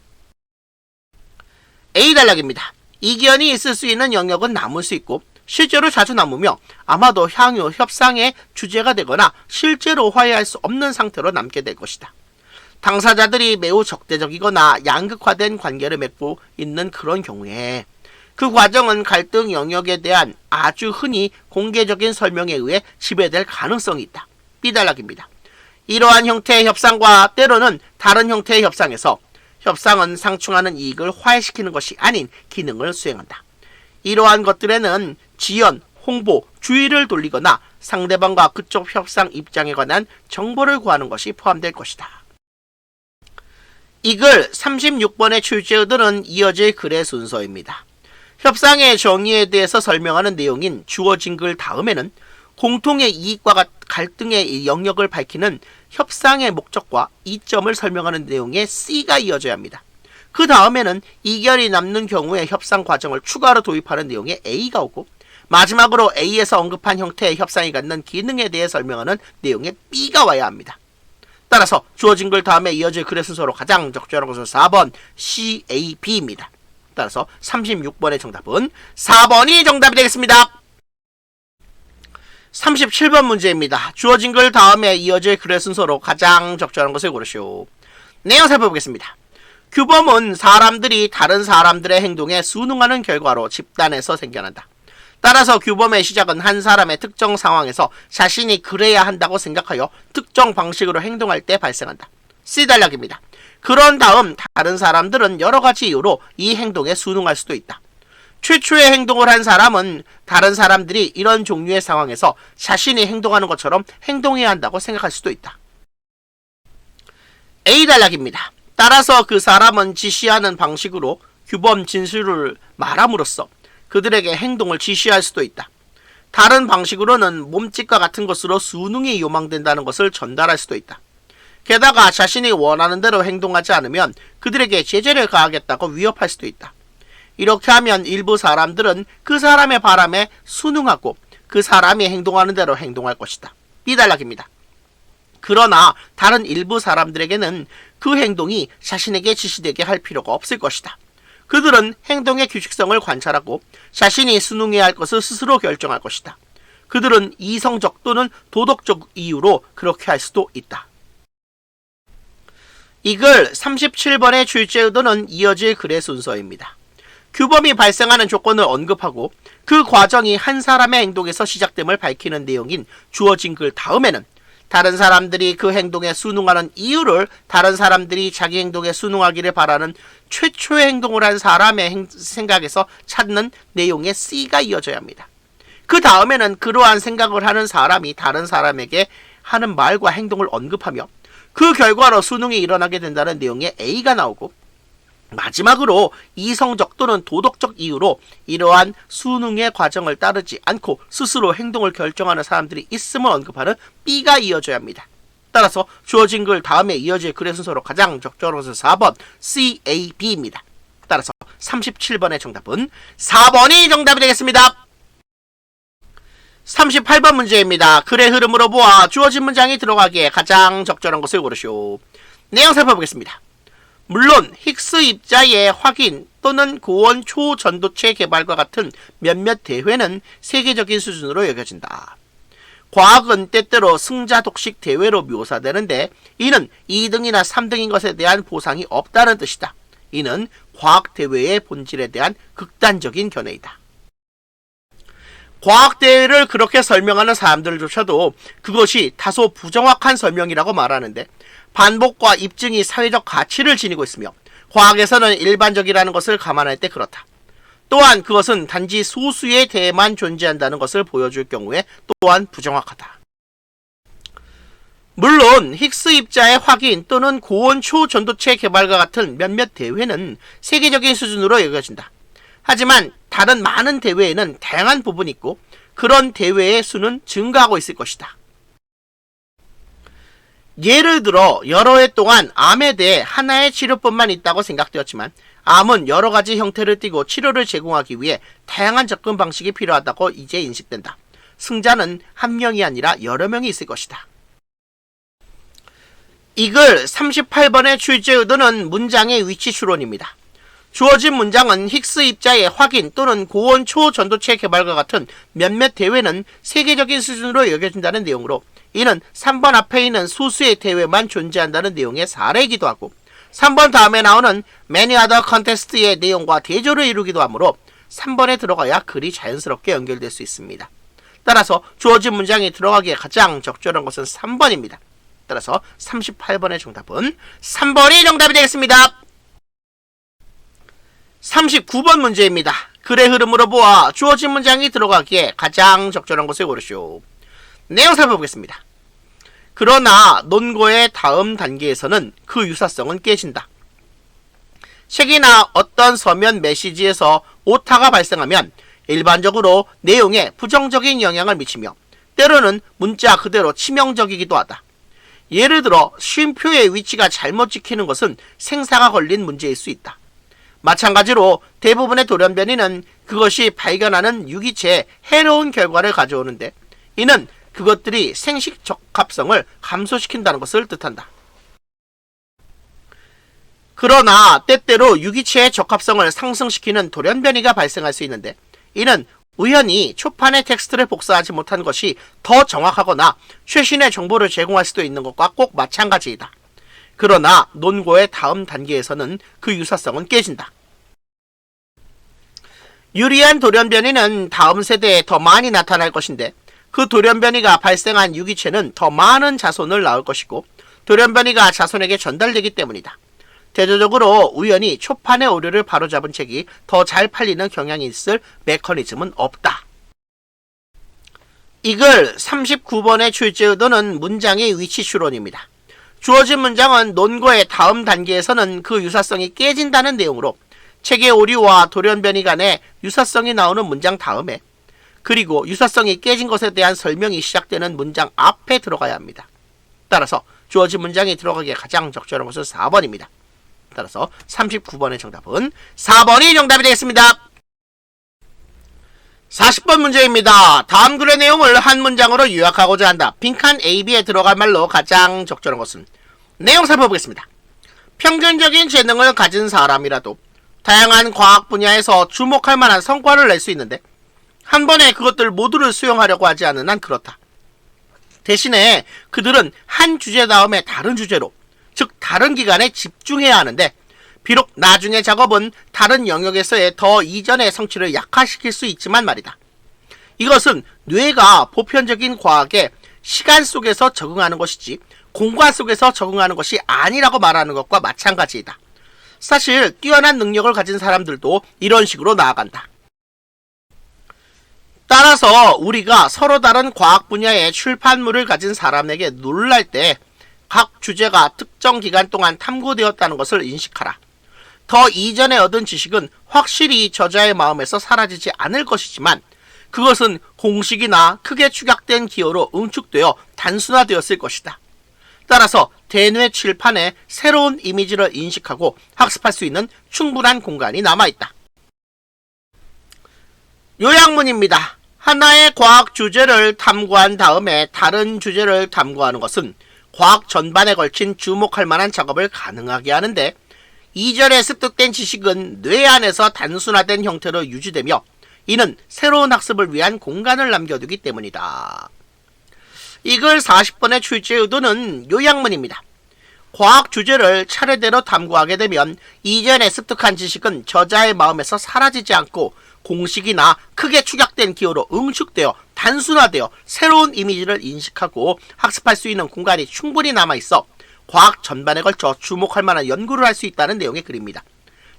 A단락입니다. 이견이 있을 수 있는 영역은 남을 수 있고 실제로 자주 남으며 아마도 향후 협상의 주제가 되거나 실제로 화해할 수 없는 상태로 남게 될 것이다. 당사자들이 매우 적대적이거나 양극화된 관계를 맺고 있는 그런 경우에 그 과정은 갈등 영역에 대한 아주 흔히 공개적인 설명에 의해 지배될 가능성이 있다. B단락입니다. 이러한 형태의 협상과 때로는 다른 형태의 협상에서 협상은 상충하는 이익을 화해시키는 것이 아닌 기능을 수행한다. 이러한 것들에는 지연, 홍보, 주의를 돌리거나 상대방과 그쪽 협상 입장에 관한 정보를 구하는 것이 포함될 것이다. 이 글 36번의 출제 의도는 이어질 글의 순서입니다. 협상의 정의에 대해서 설명하는 내용인 주어진 글 다음에는 공통의 이익과 갈등의 영역을 밝히는 협상의 목적과 이점을 설명하는 내용의 C가 이어져야 합니다. 그 다음에는 이견이 남는 경우에 협상 과정을 추가로 도입하는 내용의 A가 오고 마지막으로 A에서 언급한 형태의 협상이 갖는 기능에 대해 설명하는 내용의 B가 와야 합니다. 따라서 주어진 글 다음에 이어질 글의 순서로 가장 적절한 것은 4번 CAB입니다. 따라서 36번의 정답은 4번이 정답이 되겠습니다. 37번 문제입니다. 주어진 글 다음에 이어질 글의 순서로 가장 적절한 것을 고르시오. 내용 살펴보겠습니다. 규범은 사람들이 다른 사람들의 행동에 순응하는 결과로 집단에서 생겨난다. 따라서 규범의 시작은 한 사람의 특정 상황에서 자신이 그래야 한다고 생각하여 특정 방식으로 행동할 때 발생한다. C단락입니다. 그런 다음 다른 사람들은 여러 가지 이유로 이 행동에 순응할 수도 있다. 최초의 행동을 한 사람은 다른 사람들이 이런 종류의 상황에서 자신이 행동하는 것처럼 행동해야 한다고 생각할 수도 있다. A단락입니다. 따라서 그 사람은 지시하는 방식으로 규범 진술을 말함으로써 그들에게 행동을 지시할 수도 있다. 다른 방식으로는 몸짓과 같은 것으로 순응이 요망된다는 것을 전달할 수도 있다. 게다가 자신이 원하는 대로 행동하지 않으면 그들에게 제재를 가하겠다고 위협할 수도 있다. 이렇게 하면 일부 사람들은 그 사람의 바람에 순응하고 그 사람이 행동하는 대로 행동할 것이다. B단락입니다. 그러나 다른 일부 사람들에게는 그 행동이 자신에게 지시되게 할 필요가 없을 것이다. 그들은 행동의 규칙성을 관찰하고 자신이 순응해야 할 것을 스스로 결정할 것이다. 그들은 이성적 또는 도덕적 이유로 그렇게 할 수도 있다. 이글 37번의 출제 의도는 이어질 글의 순서입니다. 규범이 발생하는 조건을 언급하고 그 과정이 한 사람의 행동에서 시작됨을 밝히는 내용인 주어진 글 다음에는 다른 사람들이 그 행동에 순응하는 이유를 다른 사람들이 자기 행동에 순응하기를 바라는 최초의 행동을 한 사람의 생각에서 찾는 내용의 C가 이어져야 합니다. 그 다음에는 그러한 생각을 하는 사람이 다른 사람에게 하는 말과 행동을 언급하며 그 결과로 순응이 일어나게 된다는 내용의 A가 나오고, 마지막으로 이성적 또는 도덕적 이유로 이러한 순응의 과정을 따르지 않고 스스로 행동을 결정하는 사람들이 있음을 언급하는 B가 이어져야 합니다. 따라서 주어진 글 다음에 이어질 글의 순서로 가장 적절한 것은 4번 CAB입니다. 따라서 37번의 정답은 4번이 정답이 되겠습니다. 38번 문제입니다. 글의 흐름으로 보아 주어진 문장이 들어가기에 가장 적절한 것을 고르시오. 내용 살펴보겠습니다. 물론 힉스 입자의 확인 또는 고온 초전도체 개발과 같은 몇몇 대회는 세계적인 수준으로 여겨진다. 과학은 때때로 승자 독식 대회로 묘사되는데 이는 2등이나 3등인 것에 대한 보상이 없다는 뜻이다. 이는 과학대회의 본질에 대한 극단적인 견해이다. 과학대회를 그렇게 설명하는 사람들조차도 그것이 다소 부정확한 설명이라고 말하는데 반복과 입증이 사회적 가치를 지니고 있으며 과학에서는 일반적이라는 것을 감안할 때 그렇다. 또한 그것은 단지 소수의 대회만 존재한다는 것을 보여줄 경우에 또한 부정확하다. 물론 힉스 입자의 확인 또는 고온 초전도체 개발과 같은 몇몇 대회는 세계적인 수준으로 여겨진다. 하지만 다른 많은 대회에는 다양한 부분이 있고 그런 대회의 수는 증가하고 있을 것이다. 예를 들어 여러 해 동안 암에 대해 하나의 치료법만 있다고 생각되었지만 암은 여러 가지 형태를 띠고 치료를 제공하기 위해 다양한 접근 방식이 필요하다고 이제 인식된다. 승자는 한 명이 아니라 여러 명이 있을 것이다. 이글 38번의 출제 의도는 문장의 위치 추론입니다. 주어진 문장은 힉스 입자의 확인 또는 고온 초전도체 개발과 같은 몇몇 대회는 세계적인 수준으로 여겨진다는 내용으로 이는 3번 앞에 있는 소수의 대회만 존재한다는 내용의 사례이기도 하고 3번 다음에 나오는 Many Other Contest의 내용과 대조를 이루기도 하므로 3번에 들어가야 글이 자연스럽게 연결될 수 있습니다. 따라서 주어진 문장이 들어가기에 가장 적절한 것은 3번입니다. 따라서 38번의 정답은 3번이 정답이 되겠습니다. 39번 문제입니다. 글의 흐름으로 보아 주어진 문장이 들어가기에 가장 적절한 것을 고르시오. 내용 살펴보겠습니다. 그러나 논거의 다음 단계에서는 그 유사성은 깨진다. 책이나 어떤 서면 메시지에서 오타가 발생하면 일반적으로 내용에 부정적인 영향을 미치며 때로는 문자 그대로 치명적이기도 하다. 예를 들어 쉼표의 위치가 잘못 찍히는 것은 생사가 걸린 문제일 수 있다. 마찬가지로 대부분의 돌연변이는 그것이 발견하는 유기체에 해로운 결과를 가져오는데 이는 그것들이 생식 적합성을 감소시킨다는 것을 뜻한다. 그러나 때때로 유기체의 적합성을 상승시키는 돌연변이가 발생할 수 있는데 이는 우연히 초판의 텍스트를 복사하지 못한 것이 더 정확하거나 최신의 정보를 제공할 수도 있는 것과 꼭 마찬가지이다. 그러나 논거의 다음 단계에서는 그 유사성은 깨진다. 유리한 돌연변이는 다음 세대에 더 많이 나타날 것인데 그 돌연변이가 발생한 유기체는 더 많은 자손을 낳을 것이고 돌연변이가 자손에게 전달되기 때문이다. 대조적으로 우연히 초판의 오류를 바로잡은 책이 더 잘 팔리는 경향이 있을 메커니즘은 없다. 이글 39번의 출제 의도는 문장의 위치 추론입니다. 주어진 문장은 논거의 다음 단계에서는 그 유사성이 깨진다는 내용으로 책의 오류와 돌연변이 간의 유사성이 나오는 문장 다음에 그리고 유사성이 깨진 것에 대한 설명이 시작되는 문장 앞에 들어가야 합니다. 따라서 주어진 문장이 들어가기에 가장 적절한 것은 4번입니다. 따라서 39번의 정답은 4번이 정답이 되겠습니다. 40번 문제입니다. 다음 글의 내용을 한 문장으로 요약하고자 한다. 빈칸 A, B에 들어갈 말로 가장 적절한 것은 내용 살펴보겠습니다. 평균적인 재능을 가진 사람이라도 다양한 과학 분야에서 주목할 만한 성과를 낼 수 있는데 한 번에 그것들 모두를 수용하려고 하지 않은 한 그렇다. 대신에 그들은 한 주제 다음에 다른 주제로, 즉 다른 기간에 집중해야 하는데 비록 나중의 작업은 다른 영역에서의 더 이전의 성취를 약화시킬 수 있지만 말이다. 이것은 뇌가 보편적인 과학에 시간 속에서 적응하는 것이지 공간 속에서 적응하는 것이 아니라고 말하는 것과 마찬가지이다. 사실 뛰어난 능력을 가진 사람들도 이런 식으로 나아간다. 따라서 우리가 서로 다른 과학 분야의 출판물을 가진 사람에게 놀랄 때 각 주제가 특정 기간 동안 탐구되었다는 것을 인식하라. 더 이전에 얻은 지식은 확실히 저자의 마음에서 사라지지 않을 것이지만 그것은 공식이나 크게 축약된 기호로 응축되어 단순화되었을 것이다. 따라서 대뇌 칠판에 새로운 이미지를 인식하고 학습할 수 있는 충분한 공간이 남아있다. 요약문입니다. 하나의 과학 주제를 탐구한 다음에 다른 주제를 탐구하는 것은 과학 전반에 걸친 주목할 만한 작업을 가능하게 하는데 이전에 습득된 지식은 뇌 안에서 단순화된 형태로 유지되며 이는 새로운 학습을 위한 공간을 남겨두기 때문이다. 이 글 40번의 출제 의도는 요약문입니다. 과학 주제를 차례대로 탐구하게 되면 이전에 습득한 지식은 저자의 마음에서 사라지지 않고 공식이나 크게 축약된 기호로 응축되어 단순화되어 새로운 이미지를 인식하고 학습할 수 있는 공간이 충분히 남아있어 과학 전반에 걸쳐 주목할 만한 연구를 할 수 있다는 내용의 글입니다.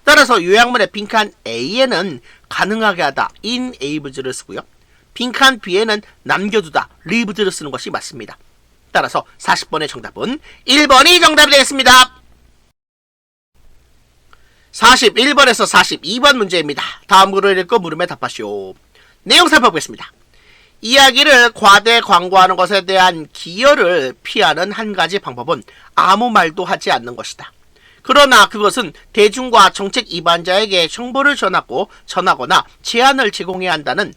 따라서 요약문의 빈칸 A에는 가능하게 하다, enabled를 쓰고요. 빈칸 B에는 남겨두다, leaved를 쓰는 것이 맞습니다. 따라서 40번의 정답은 1번이 정답이 되겠습니다. 41번에서 42번 문제입니다. 다음 글을 읽고 물음에 답하시오. 내용 살펴보겠습니다. 이야기를 과대 광고하는 것에 대한 기여를 피하는 한 가지 방법은 아무 말도 하지 않는 것이다. 그러나 그것은 대중과 정책 입안자에게 정보를 전하거나 제안을 제공해야 한다는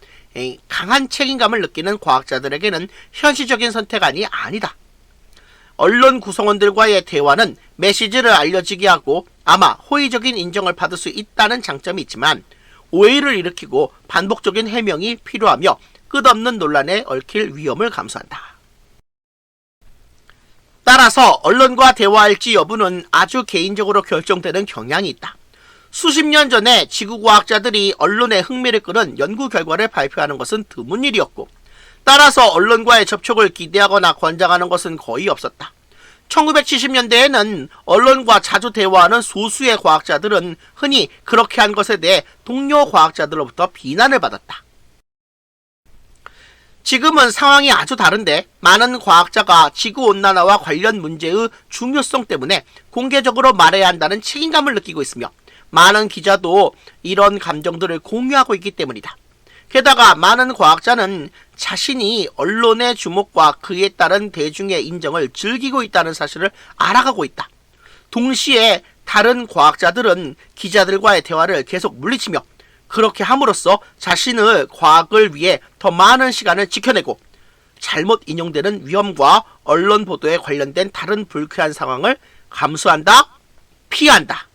강한 책임감을 느끼는 과학자들에게는 현실적인 선택안이 아니다. 언론 구성원들과의 대화는 메시지를 알려지게 하고 아마 호의적인 인정을 받을 수 있다는 장점이 있지만 오해를 일으키고 반복적인 해명이 필요하며 끝없는 논란에 얽힐 위험을 감수한다. 따라서 언론과 대화할지 여부는 아주 개인적으로 결정되는 경향이 있다. 수십 년 전에 지구과학자들이 언론의 흥미를 끄는 연구 결과를 발표하는 것은 드문 일이었고 따라서 언론과의 접촉을 기대하거나 권장하는 것은 거의 없었다. 1970년대에는 언론과 자주 대화하는 소수의 과학자들은 흔히 그렇게 한 것에 대해 동료 과학자들로부터 비난을 받았다. 지금은 상황이 아주 다른데 많은 과학자가 지구온난화와 관련 문제의 중요성 때문에 공개적으로 말해야 한다는 책임감을 느끼고 있으며 많은 기자도 이런 감정들을 공유하고 있기 때문이다. 게다가 많은 과학자는 자신이 언론의 주목과 그에 따른 대중의 인정을 즐기고 있다는 사실을 알아가고 있다. 동시에 다른 과학자들은 기자들과의 대화를 계속 물리치며 그렇게 함으로써 자신의 과학을 위해 더 많은 시간을 지켜내고 잘못 인용되는 위험과 언론 보도에 관련된 다른 불쾌한 상황을 감수한다, 피한다.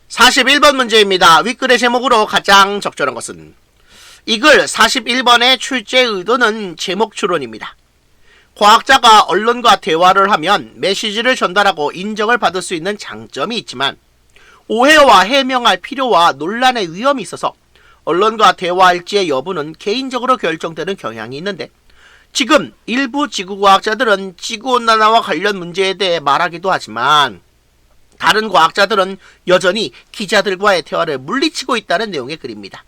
41번 문제입니다. 윗글의 제목으로 가장 적절한 것은? 이 글 41번의 출제 의도는 제목 추론입니다. 과학자가 언론과 대화를 하면 메시지를 전달하고 인정을 받을 수 있는 장점이 있지만 오해와 해명할 필요와 논란의 위험이 있어서 언론과 대화할지의 여부는 개인적으로 결정되는 경향이 있는데 지금 일부 지구과학자들은 지구온난화와 관련 문제에 대해 말하기도 하지만 다른 과학자들은 여전히 기자들과의 대화를 물리치고 있다는 내용의 글입니다.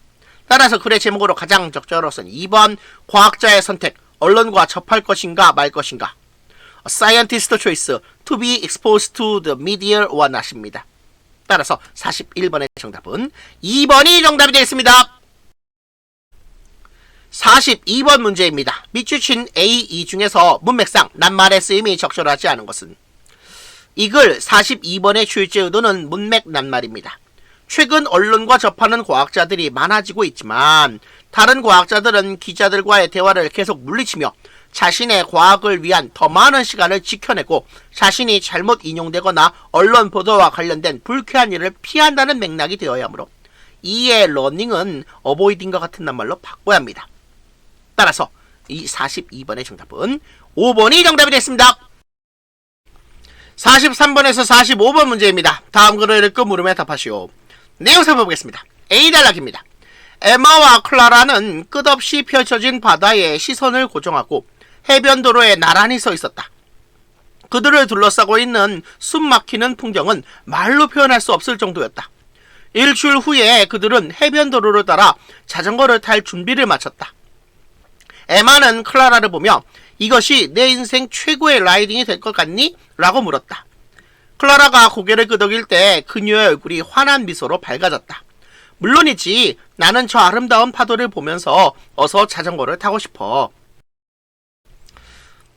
따라서 글의 제목으로 가장 적절한 것은 2번 과학자의 선택, 언론과 접할 것인가 말 것인가. A scientist's choice to be exposed to the media or not입니다. 따라서 41번의 정답은 2번이 정답이 되겠습니다. 42번 문제입니다. 밑줄친 A, E 중에서 문맥상 낱말의 쓰임이 적절하지 않은 것은? 이 글 42번의 출제 의도는 문맥 낱말입니다. 최근 언론과 접하는 과학자들이 많아지고 있지만 다른 과학자들은 기자들과의 대화를 계속 물리치며 자신의 과학을 위한 더 많은 시간을 지켜내고 자신이 잘못 인용되거나 언론 보도와 관련된 불쾌한 일을 피한다는 맥락이 되어야 하므로 이의 러닝은 어보이딩과 같은 낱말로 바꿔야 합니다. 따라서 이 42번의 정답은 5번이 정답이 됐습니다. 43번에서 45번 문제입니다. 다음 글을 읽고 물음에 답하시오. 내용 살펴보겠습니다. A 단락입니다. 에마와 클라라는 끝없이 펼쳐진 바다에 시선을 고정하고 해변도로에 나란히 서 있었다. 그들을 둘러싸고 있는 숨막히는 풍경은 말로 표현할 수 없을 정도였다. 일주일 후에 그들은 해변도로를 따라 자전거를 탈 준비를 마쳤다. 에마는 클라라를 보며 이것이 내 인생 최고의 라이딩이 될 것 같니? 라고 물었다. 클라라가 고개를 끄덕일 때 그녀의 얼굴이 환한 미소로 밝아졌다. 물론이지, 나는 저 아름다운 파도를 보면서 어서 자전거를 타고 싶어.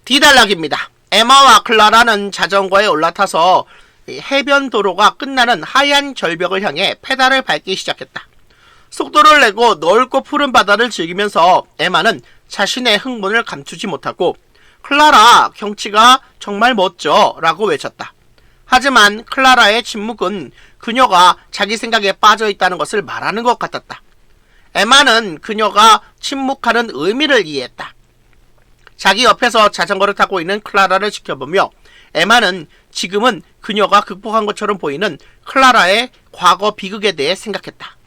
D단락입니다. 에마와 클라라는 자전거에 올라타서 해변 도로가 끝나는 하얀 절벽을 향해 페달을 밟기 시작했다. 속도를 내고 넓고 푸른 바다를 즐기면서 에마는 자신의 흥분을 감추지 못하고 클라라, 경치가 정말 멋져 라고 외쳤다. 하지만 클라라의 침묵은 그녀가 자기 생각에 빠져 있다는 것을 말하는 것 같았다. 에마는 그녀가 침묵하는 의미를 이해했다. 자기 옆에서 자전거를 타고 있는 클라라를 지켜보며 에마는 지금은 그녀가 극복한 것처럼 보이는 클라라의 과거 비극에 대해 생각했다.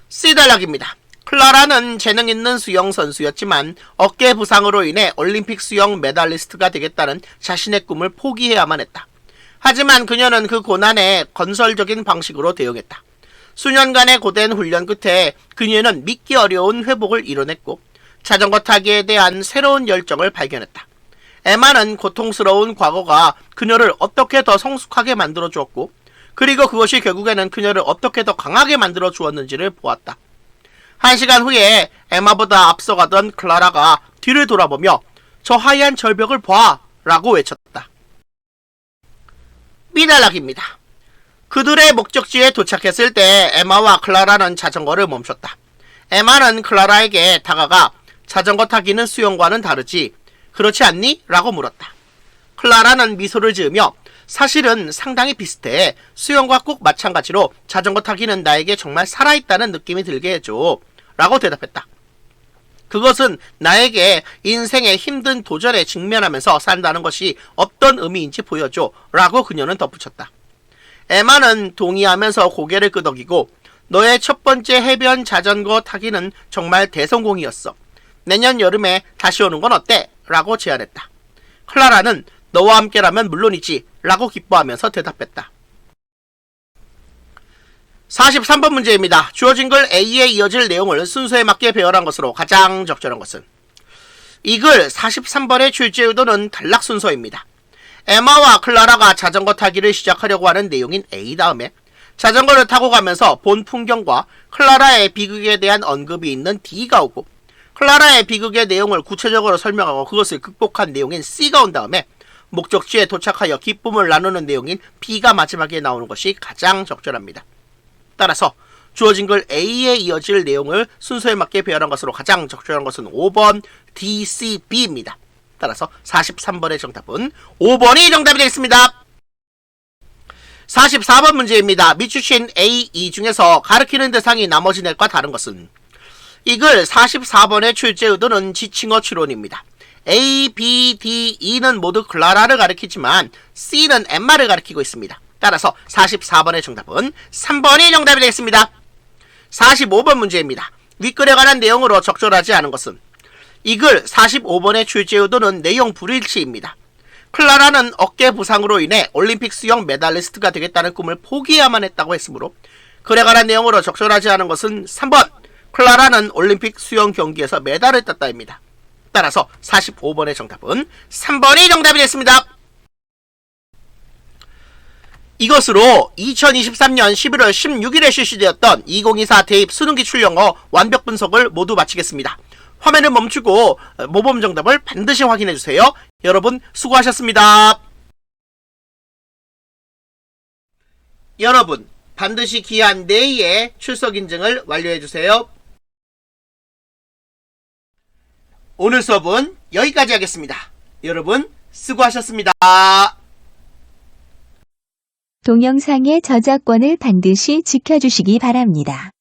C단락입니다. 클라라는 재능 있는 수영 선수였지만 어깨 부상으로 인해 올림픽 수영 메달리스트가 되겠다는 자신의 꿈을 포기해야만 했다. 하지만 그녀는 그 고난에 건설적인 방식으로 대응했다. 수년간의 고된 훈련 끝에 그녀는 믿기 어려운 회복을 이뤄냈고 자전거 타기에 대한 새로운 열정을 발견했다. 에마는 고통스러운 과거가 그녀를 어떻게 더 성숙하게 만들어 주었고 그리고 그것이 결국에는 그녀를 어떻게 더 강하게 만들어 주었는지를 보았다. 1시간 후에 에마보다 앞서가던 클라라가 뒤를 돌아보며 저 하얀 절벽을 봐! 라고 외쳤다. B단락입니다. 그들의 목적지에 도착했을 때 에마와 클라라는 자전거를 멈췄다. 에마는 클라라에게 다가가 자전거 타기는 수영과는 다르지, 그렇지 않니? 라고 물었다. 클라라는 미소를 지으며 사실은 상당히 비슷해. 수영과 꼭 마찬가지로 자전거 타기는 나에게 정말 살아있다는 느낌이 들게 해줘. 라고 대답했다. 그것은 나에게 인생의 힘든 도전에 직면하면서 산다는 것이 어떤 의미인지 보여줘. 라고 그녀는 덧붙였다. 에마는 동의하면서 고개를 끄덕이고 너의 첫 번째 해변 자전거 타기는 정말 대성공이었어. 내년 여름에 다시 오는 건 어때? 라고 제안했다. 클라라는 너와 함께라면 물론이지 라고 기뻐하면서 대답했다. 43번 문제입니다. 주어진 글 A에 이어질 내용을 순서에 맞게 배열한 것으로 가장 적절한 것은 이 글 43번의 출제 의도는 단락 순서입니다. 에마와 클라라가 자전거 타기를 시작하려고 하는 내용인 A 다음에 자전거를 타고 가면서 본 풍경과 클라라의 비극에 대한 언급이 있는 D가 오고 클라라의 비극의 내용을 구체적으로 설명하고 그것을 극복한 내용인 C가 온 다음에 목적지에 도착하여 기쁨을 나누는 내용인 B가 마지막에 나오는 것이 가장 적절합니다. 따라서 주어진 글 A에 이어질 내용을 순서에 맞게 배열한 것으로 가장 적절한 것은 5번 D, C, B입니다. 따라서 43번의 정답은 5번이 정답이 되겠습니다. 44번 문제입니다. 밑주신 A, E 중에서 가리키는 대상이 나머지 넷과 다른 것은 이 글 44번의 출제 의도는 지칭어 추론입니다. A, B, D, E는 모두 클라라를 가리키지만 C는 엠마를 가리키고 있습니다. 따라서 44번의 정답은 3번이 정답이 되겠습니다. 45번 문제입니다. 윗글에 관한 내용으로 적절하지 않은 것은 이 글 45번의 출제 의도는 내용 불일치입니다. 클라라는 어깨 부상으로 인해 올림픽 수영 메달리스트가 되겠다는 꿈을 포기해야만 했다고 했으므로 글에 관한 내용으로 적절하지 않은 것은 3번 클라라는 올림픽 수영 경기에서 메달을 땄다입니다. 따라서 45번의 정답은 3번이 정답이 됐습니다. 이것으로 2023년 11월 16일에 실시되었던 2024 대입 수능기 출영어 완벽 분석을 모두 마치겠습니다. 화면을 멈추고 모범 정답을 반드시 확인해주세요. 여러분 수고하셨습니다. 여러분 반드시 기한 내일에 출석 인증을 완료해주세요. 오늘 수업은 여기까지 하겠습니다. 여러분 수고하셨습니다. 동영상의 저작권을 반드시 지켜주시기 바랍니다.